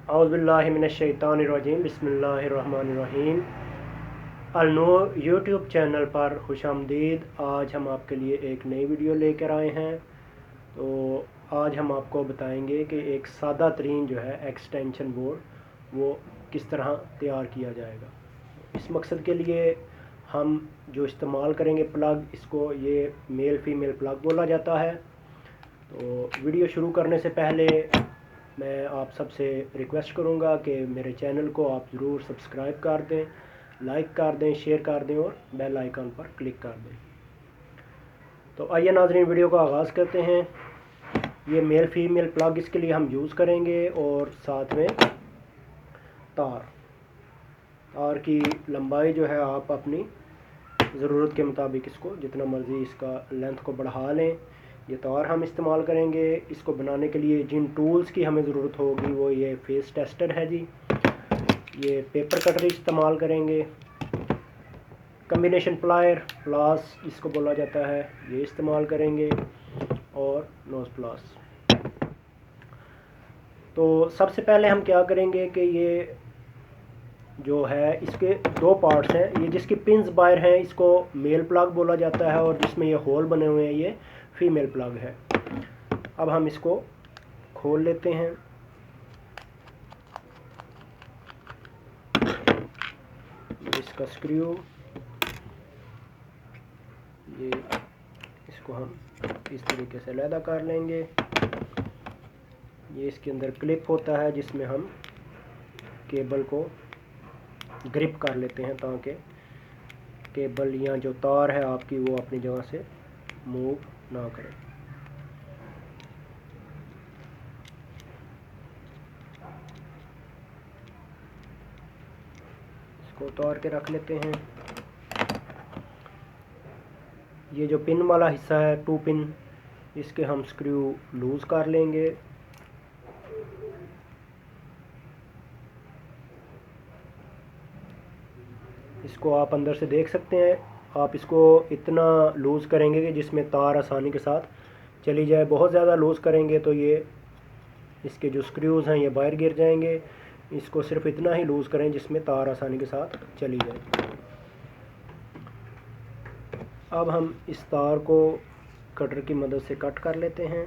औज़ुबिल्लाहि मिनश्शैतानिर्रजीम बिस्मिल्लाहिर्रहमानिर्रहीम। Al Noor YouTube channel पर खुशामदीद। आज हम आपके लिए एक नई वीडियो लेकर आए हैं। तो आज हम आपको बताएंगे कि एक सादा तरीन जो है एक्सटेंशन बोर्ड वो किस तरह तैयार किया जाएगा। इस मकसद के लिए हम जो इस्तेमाल करेंगे प्लग, इसको ये मेल फीमेल प्लग बोला जाता है। तो वीडियो शुरू करने से पहले मैं आप सबसे रिक्वेस्ट करूंगा कि मेरे चैनल को आप ज़रूर सब्सक्राइब कर दें, लाइक कर दें, शेयर कर दें और बेल आइकन पर क्लिक कर दें। तो आइए नाज़रीन, वीडियो का आगाज़ करते हैं। ये मेल फीमेल प्लग इसके लिए हम यूज़ करेंगे और साथ में तार की लंबाई जो है आप अपनी ज़रूरत के मुताबिक इसको जितना मर्ज़ी इसका लेंथ को बढ़ा लें। ये तार हम इस्तेमाल करेंगे। इसको बनाने के लिए जिन टूल्स की हमें ज़रूरत होगी वो ये फेस टेस्टर है जी, ये पेपर कटर इस्तेमाल करेंगे, कम्बिनेशन प्लायर प्लास इसको बोला जाता है, ये इस्तेमाल करेंगे और नोज़ प्लास। तो सबसे पहले हम क्या करेंगे कि ये जो है इसके दो पार्ट्स हैं। ये जिसकी पिंस बाहर हैं इसको मेल प्लग बोला जाता है और जिसमें ये होल बने हुए हैं ये फीमेल प्लग है। अब हम इसको खोल लेते हैं। इसका स्क्रू, ये इसको हम इस तरीके से अलहदा कर लेंगे। ये इसके अंदर क्लिप होता है जिसमें हम केबल को ग्रिप कर लेते हैं ताकि केबल या जो तार है आपकी वो अपनी जगह से मूव ना करे। इसको उतार के रख लेते हैं। ये जो पिन वाला हिस्सा है, 2 पिन, इसके हम स्क्रू लूज़ कर लेंगे। इसको आप अंदर से देख सकते हैं। आप इसको इतना लूज़ करेंगे कि जिसमें तार आसानी के साथ चली जाए। बहुत ज़्यादा लूज़ करेंगे तो ये इसके जो स्क्रूज़ हैं ये बाहर गिर जाएंगे। इसको सिर्फ इतना ही लूज़ करें जिसमें तार आसानी के साथ चली जाए। अब हम इस तार को कटर की मदद से कट कर लेते हैं।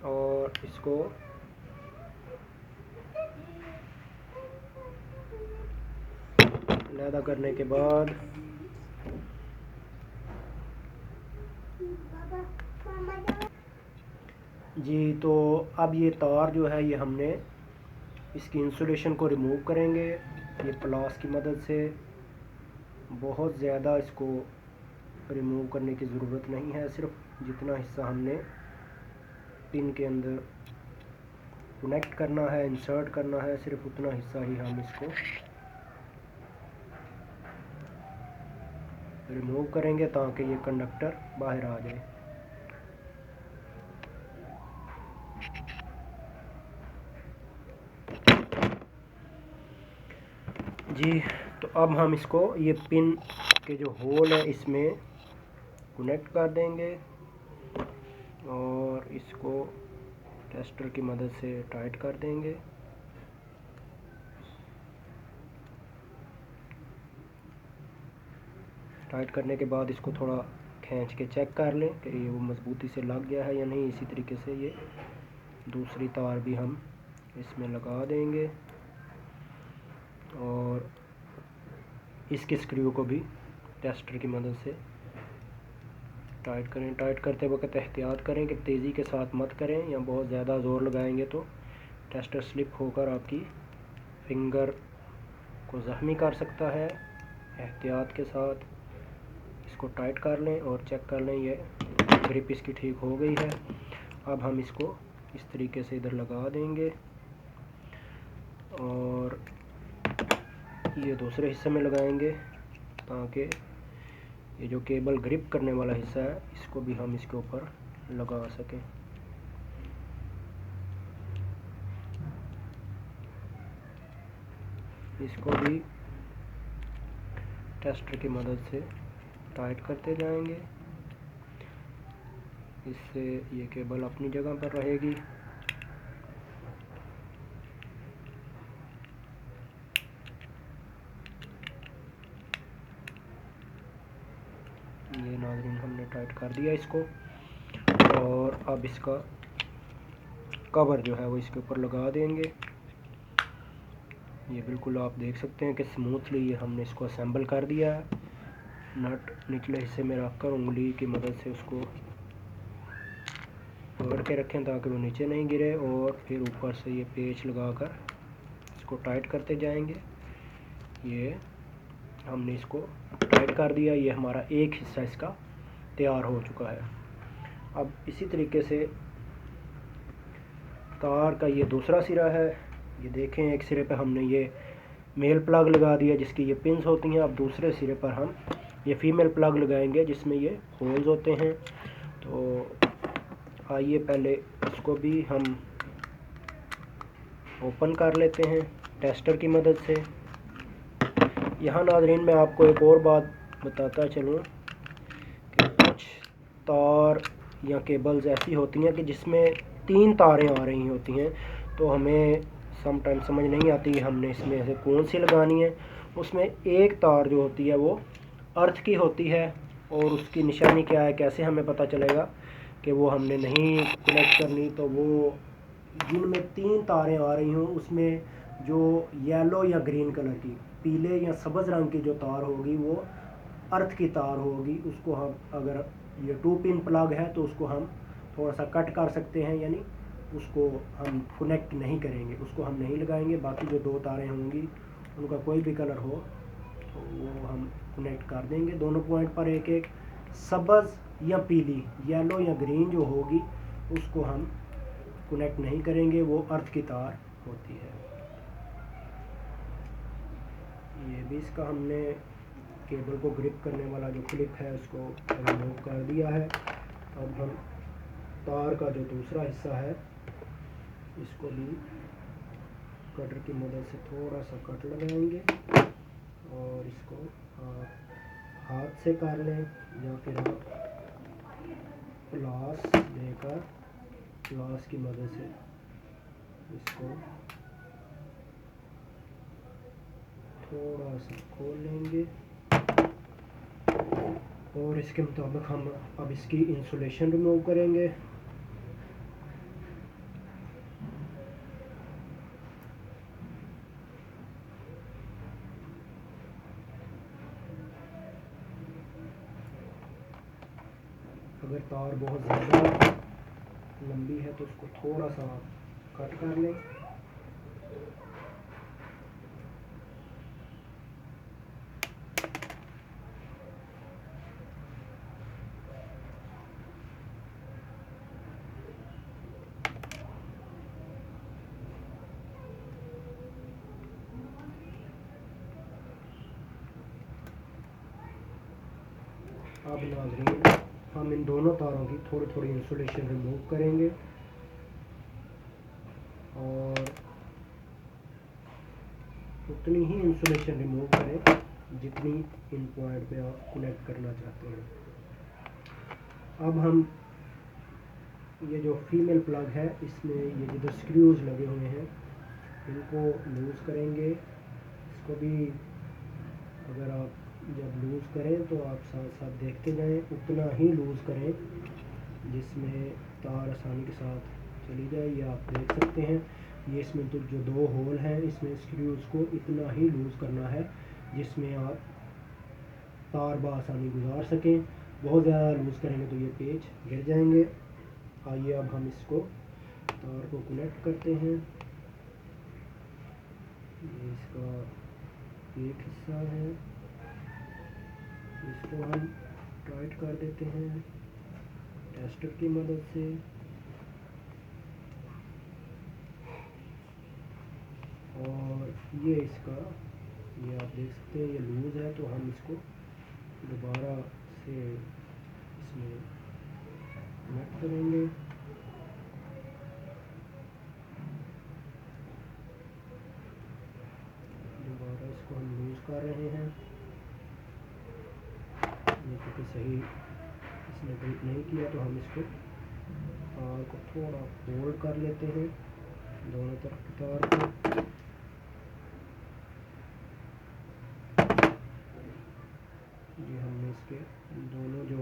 और इसको अलहदा करने के बाद जी, तो अब ये तार जो है ये हमने इसकी इंसुलेशन को रिमूव करेंगे ये प्लास की मदद से। बहुत ज़्यादा इसको रिमूव करने की ज़रूरत नहीं है, सिर्फ जितना हिस्सा हमने पिन के अंदर कनेक्ट करना है, इंसर्ट करना है, सिर्फ उतना हिस्सा ही हम इसको रिमूव करेंगे ताकि ये कंडक्टर बाहर आ जाए। जी, तो अब हम इसको ये पिन के जो होल है इसमें कनेक्ट कर देंगे और इसको टेस्टर की मदद से टाइट कर देंगे। टाइट करने के बाद इसको थोड़ा खींच के चेक कर लें कि ये वो मज़बूती से लग गया है या नहीं। इसी तरीके से ये दूसरी तार भी हम इसमें लगा देंगे और इसके स्क्रू को भी टेस्टर की मदद से टाइट करें। टाइट करते वक्त एहतियात करें कि तेज़ी के साथ मत करें या बहुत ज़्यादा ज़ोर लगाएंगे तो टेस्टर स्लिप होकर आपकी फिंगर को ज़ख्मी कर सकता है। एहतियात के साथ इसको टाइट कर लें और चेक कर लें ये ग्रिप इसकी ठीक हो गई है। अब हम इसको इस तरीके से इधर लगा देंगे और ये दूसरे हिस्से में लगाएंगे ताकि ये जो केबल ग्रिप करने वाला हिस्सा है इसको भी हम इसके ऊपर लगा सकें। इसको भी टेस्टर की मदद से टाइट करते जाएंगे। इससे ये केबल अपनी जगह पर रहेगी। ये नाज़रीन हमने टाइट कर दिया इसको, और अब इसका कवर जो है वो इसके ऊपर लगा देंगे। ये बिल्कुल आप देख सकते हैं कि स्मूथली ये हमने इसको असेंबल कर दिया है। नट निचले हिस्से में रखकर उंगली की मदद से उसको पकड़ के रखें ताकि वो नीचे नहीं गिरे, और फिर ऊपर से ये पेच लगाकर इसको टाइट करते जाएंगे। ये हमने इसको टाइट कर दिया। ये हमारा एक हिस्सा इसका तैयार हो चुका है। अब इसी तरीके से तार का ये दूसरा सिरा है। ये देखें, एक सिरे पे हमने ये मेल प्लग लगा दिया जिसकी ये पिंस होती हैं। अब दूसरे सिरे पर हम ये फीमेल प्लग लगाएंगे जिसमें ये होल्स होते हैं। तो आइए पहले इसको भी हम ओपन कर लेते हैं टेस्टर की मदद से। यहाँ नाज़रीन मैं आपको एक और बात बताता चलूँ कि कुछ तार या केबल्स ऐसी होती हैं कि जिसमें 3 तारें आ रही होती हैं, तो हमें सम टाइम समझ नहीं आती कि हमने इसमें से कौन सी लगानी है। उसमें एक तार जो होती है वो अर्थ की होती है, और उसकी निशानी क्या है, कैसे हमें पता चलेगा कि वो हमने नहीं कनेक्ट करनी। तो वो जिनमें 3 तारें आ रही हों उसमें जो येलो या ग्रीन कलर की, पीले या सब्ज़ रंग की जो तार होगी वो अर्थ की तार होगी। उसको हम, अगर ये 2 पिन प्लग है तो उसको हम थोड़ा सा कट कर सकते हैं, यानी उसको हम कनेक्ट नहीं करेंगे, उसको हम नहीं लगाएंगे। बाकी जो 2 तारें होंगी उनका कोई भी कलर हो तो वो हम कनेक्ट कर देंगे। दोनों पॉइंट पर एक एक। सब्ज़ या पीली, येलो या ग्रीन जो होगी उसको हम कनेक्ट नहीं करेंगे, वो अर्थ की तार होती है। ये भी इसका हमने केबल को ग्रिप करने वाला जो क्लिप है उसको रिमूव कर दिया है। अब हम तार का जो दूसरा हिस्सा है इसको भी कटर की मदद से थोड़ा सा कट लगाएंगे, और इसको आप हाथ से कर लें या फिर आप प्लास देकर प्लास की मदद से इसको थोड़ा सा खोल लेंगे, और इसके मुताबिक हम अब इसकी इंसुलेशन रिमूव करेंगे। अगर तार बहुत ज़्यादा लंबी है तो उसको थोड़ा सा कट कर लें। अब नाज़रीन हम इन दोनों तारों की थोड़ी थोड़ी इंसुलेशन रिमूव करेंगे, और उतनी ही इंसुलेशन रिमूव करें जितनी इन पॉइंट पे आप कनेक्ट करना चाहते हैं। अब हम ये जो फीमेल प्लग है इसमें ये जिधर स्क्रूज लगे हुए हैं इनको लूज़ करेंगे। इसको भी अगर आप जब लूज़ करें तो आप साथ साथ देखते जाएं, उतना ही लूज़ करें जिसमें तार आसानी के साथ चली जाए। ये आप देख सकते हैं, ये इसमें तो जो 2 होल हैं इसमें स्क्रूज को इतना ही लूज़ करना है जिसमें आप तार बआसानी गुजार सकें। बहुत ज़्यादा लूज़ करेंगे तो ये पेच गिर जाएंगे। आइए अब हम इसको तार को कनेक्ट करते हैं। ये इसका एक हिस्सा है, इसको हम टाइट कर देते हैं टेस्टर की मदद से। और ये इसका, ये आप देख सकते हैं ये लूज़ है, तो हम इसको दोबारा से इसमें कनेक्ट करेंगे। दोबारा इसको हम लूज़ कर रहे हैं, ये क्योंकि सही इसने ग्रिप नहीं किया तो हम इसको तार को थोड़ा फोल्ड कर लेते हैं, दोनों तरफ की तार को। ये हमने इसके दोनों जो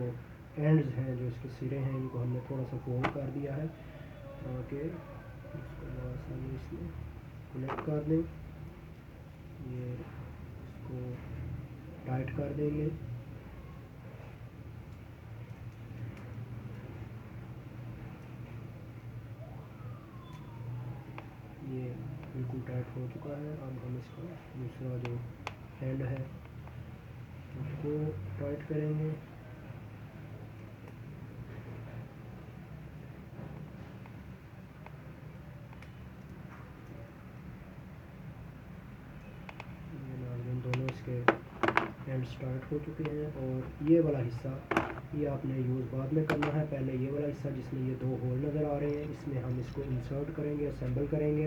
एंड्स हैं, जो इसके सिरे हैं, इनको हमने थोड़ा सा फोल्ड कर दिया है ताकि इसको आसानी इसमें कनेक्ट कर दें। ये इसको टाइट कर देंगे। ये बिल्कुल टाइट हो चुका है। अब हम इसका दूसरा जो एंड है उसको टाइट करेंगे। दोनों इसके एंड्स टाइट हो चुके हैं। और ये वाला हिस्सा ये आपने यूज़ बाद में करना है। पहले ये वाला हिस्सा जिसमें ये दो होल नज़र आ रहे हैं, इसमें हम इसको इंसर्ट करेंगे, असेंबल करेंगे।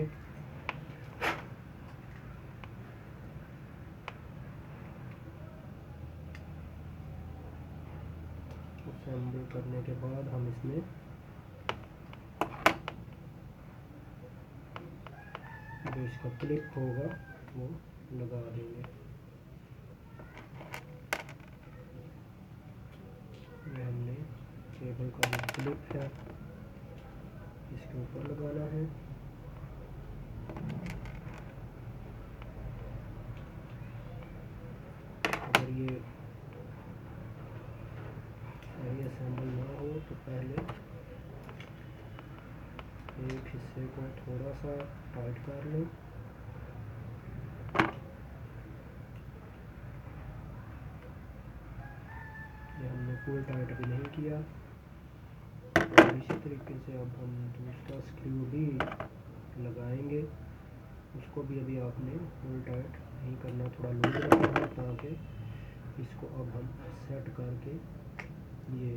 असेंबल करने के बाद हम इसमें जो इसका क्लिप होगा वो लगा देंगे। ये हमने केबल का जो क्लिप है इसके ऊपर लगाना है। अगर ये सही असेंबल ना हो तो पहले एक हिस्से को थोड़ा सा टाइट कर लें। ये हमने फुल टाइट भी नहीं किया। और इसी तरीके से अब हम दूसरा स्क्रू भी लगाएंगे। उसको भी अभी आपने फुल टाइट नहीं करना, थोड़ा लूज रखना है ताकि इसको अब हम सेट करके, ये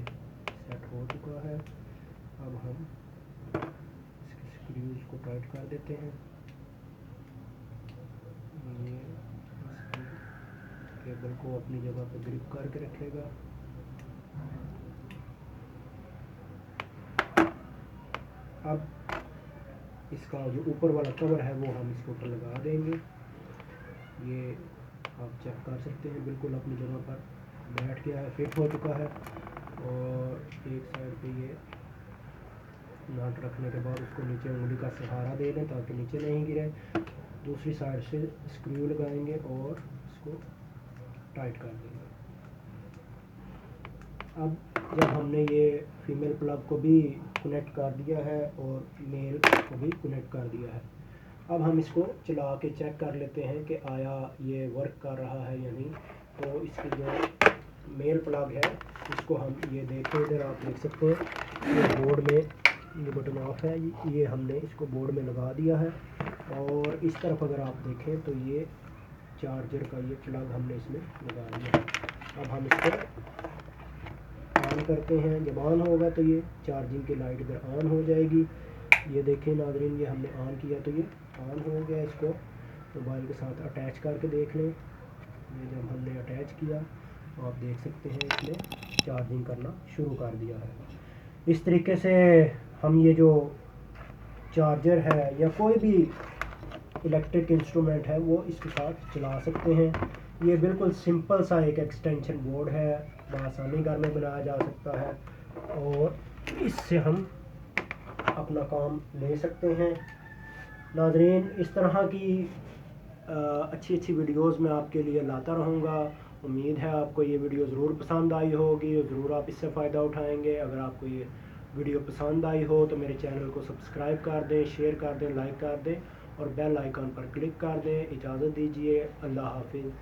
सेट हो चुका है। अब हम इसके स्क्रूज को टाइट कर देते हैं। ये इसकी केबल को अपनी जगह पर ग्रिप करके रखेगा। अब इसका जो ऊपर वाला कवर है वो हम इसके ऊपर लगा देंगे। ये आप चेक कर सकते हैं, बिल्कुल अपनी जगह पर बैठ गया है, फिट हो चुका है। और एक साइड पे ये नट रखने के बाद उसको नीचे उंगली का सहारा दे दें ताकि नीचे नहीं गिरे। दूसरी साइड से स्क्रू लगाएंगे और इसको टाइट कर देंगे। अब जब हमने ये फीमेल प्लग को भी कनेक्ट कर दिया है और मेल को भी कनेक्ट कर दिया है, अब हम इसको चला के चेक कर लेते हैं कि आया ये वर्क कर रहा है या नहीं। तो इसकी जो मेल प्लग है इसको हम ये देखें, इधर आप देख सकते हैं ये बोर्ड में ये बटन ऑफ है, ये हमने इसको बोर्ड में लगा दिया है। और इस तरफ अगर आप देखें तो ये चार्जर का ये प्लग हमने इसमें लगा दिया है। अब हम इसको ऑन करते हैं। जब ऑन होगा तो ये चार्जिंग की लाइट इधर ऑन हो जाएगी। ये देखें नाज़रीन, ये हमने ऑन किया तो ये ऑन हो गया। इसको मोबाइल के साथ अटैच करके देख लें। ये जब हमने अटैच किया तो आप देख सकते हैं इसने चार्जिंग करना शुरू कर दिया है। इस तरीके से हम ये जो चार्जर है या कोई भी इलेक्ट्रिक इंस्ट्रूमेंट है वो इसके साथ चला सकते हैं। ये बिल्कुल सिंपल सा एक एक्सटेंशन बोर्ड है, आसानी घर में बनाया जा सकता है और इससे हम अपना काम ले सकते हैं। नाज़रीन, इस तरह की अच्छी अच्छी वीडियोस मैं आपके लिए लाता रहूँगा। उम्मीद है आपको ये वीडियो ज़रूर पसंद आई होगी, ज़रूर आप इससे फ़ायदा उठाएंगे। अगर आपको ये वीडियो पसंद आई हो तो मेरे चैनल को सब्सक्राइब कर दें, शेयर कर दें, लाइक कर दें और बेल आइकन पर क्लिक कर दें। इजाज़त दीजिए, अल्लाह हाफिज़।